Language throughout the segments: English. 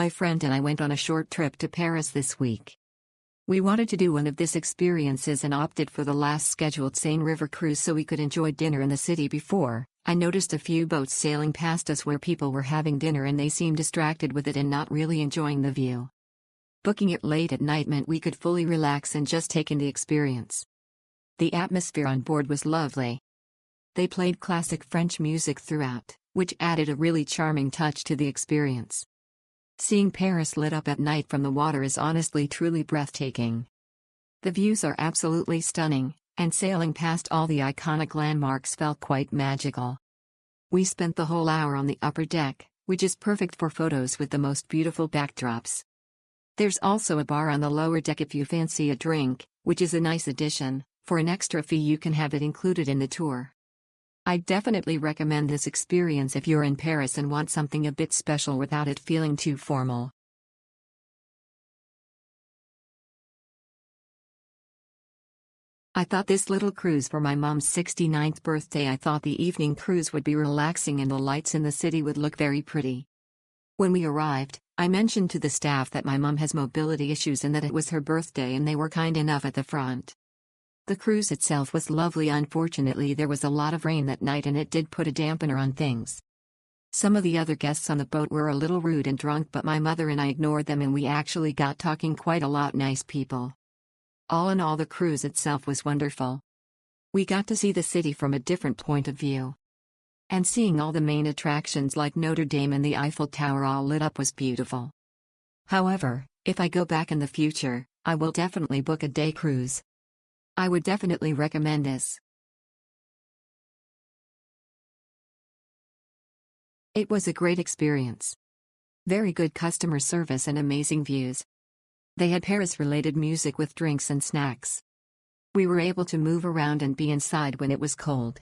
My friend and I went on a short trip to Paris this week. We wanted to do one of these experiences and opted for the last scheduled Seine River cruise so we could enjoy dinner in the city before. I noticed a few boats sailing past us where people were having dinner and they seemed distracted with it and not really enjoying the view. Booking it late at night meant we could fully relax and just take in the experience. The atmosphere on board was lovely. They played classic French music throughout, which added a really charming touch to the experience. Seeing Paris lit up at night from the water is honestly truly breathtaking. The views are absolutely stunning, and sailing past all the iconic landmarks felt quite magical. We spent the whole hour on the upper deck, which is perfect for photos with the most beautiful backdrops. There's also a bar on the lower deck if you fancy a drink, which is a nice addition. For an extra fee you can have it included in the tour. I definitely recommend this experience if you're in Paris and want something a bit special without it feeling too formal. I thought this little cruise for my mom's 69th birthday. I thought the evening cruise would be relaxing and the lights in the city would look very pretty. When we arrived, I mentioned to the staff that my mom has mobility issues and that it was her birthday, and they were kind enough at the front. The cruise itself was lovely. Unfortunately, there was a lot of rain that night and it did put a dampener on things. Some of the other guests on the boat were a little rude and drunk, but my mother and I ignored them and we actually got talking quite a lot. Nice people. All in all, the cruise itself was wonderful. We got to see the city from a different point of view. And seeing all the main attractions like Notre Dame and the Eiffel Tower all lit up was beautiful. However, if I go back in the future, I will definitely book a day cruise. I would definitely recommend this. It was a great experience. Very good customer service and amazing views. They had Paris-related music with drinks and snacks. We were able to move around and be inside when it was cold.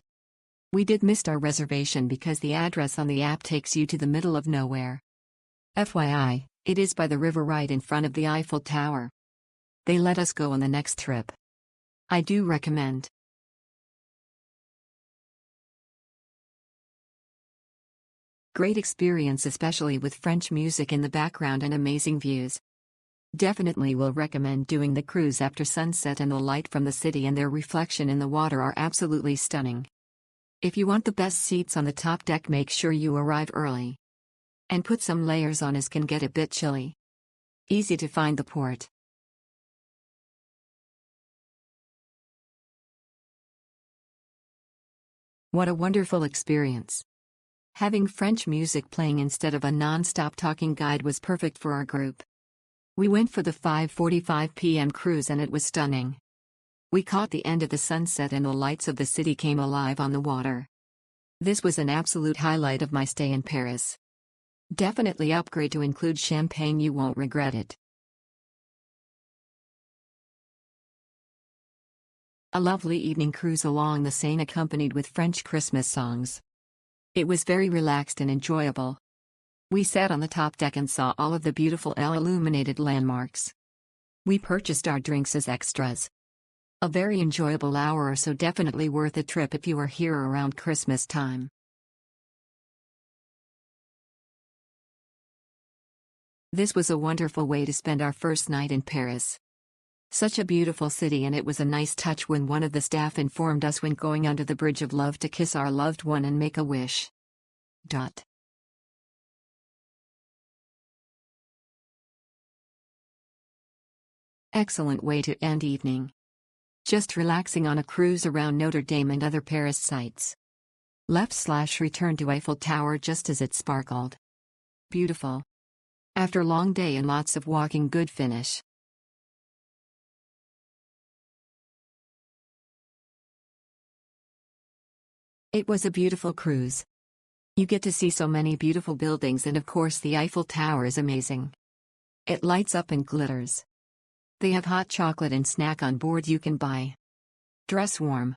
We did miss our reservation because the address on the app takes you to the middle of nowhere. FYI, it is by the river right in front of the Eiffel Tower. They let us go on the next trip. I do recommend. Great experience, especially with French music in the background and amazing views. Definitely will recommend doing the cruise after sunset, and the light from the city and their reflection in the water are absolutely stunning. If you want the best seats on the top deck, make sure you arrive early. And put some layers on as can get a bit chilly. Easy to find the port. What a wonderful experience. Having French music playing instead of a non-stop talking guide was perfect for our group. We went for the 5:45 p.m. cruise and it was stunning. We caught the end of the sunset and the lights of the city came alive on the water. This was an absolute highlight of my stay in Paris. Definitely upgrade to include champagne, you won't regret it. A lovely evening cruise along the Seine accompanied with French Christmas songs. It was very relaxed and enjoyable. We sat on the top deck and saw all of the beautiful illuminated landmarks. We purchased our drinks as extras. A very enjoyable hour or so, definitely worth a trip if you are here around Christmas time. This was a wonderful way to spend our first night in Paris. Such a beautiful city, and it was a nice touch when one of the staff informed us when going under the Bridge of Love to kiss our loved one and make a wish. Excellent way to end evening. Just relaxing on a cruise around Notre Dame and other Paris sights. Left/return to Eiffel Tower just as it sparkled. Beautiful. After long day and lots of walking, good finish. It was a beautiful cruise. You get to see so many beautiful buildings, and of course the Eiffel Tower is amazing. It lights up and glitters. They have hot chocolate and snack on board you can buy. Dress warm.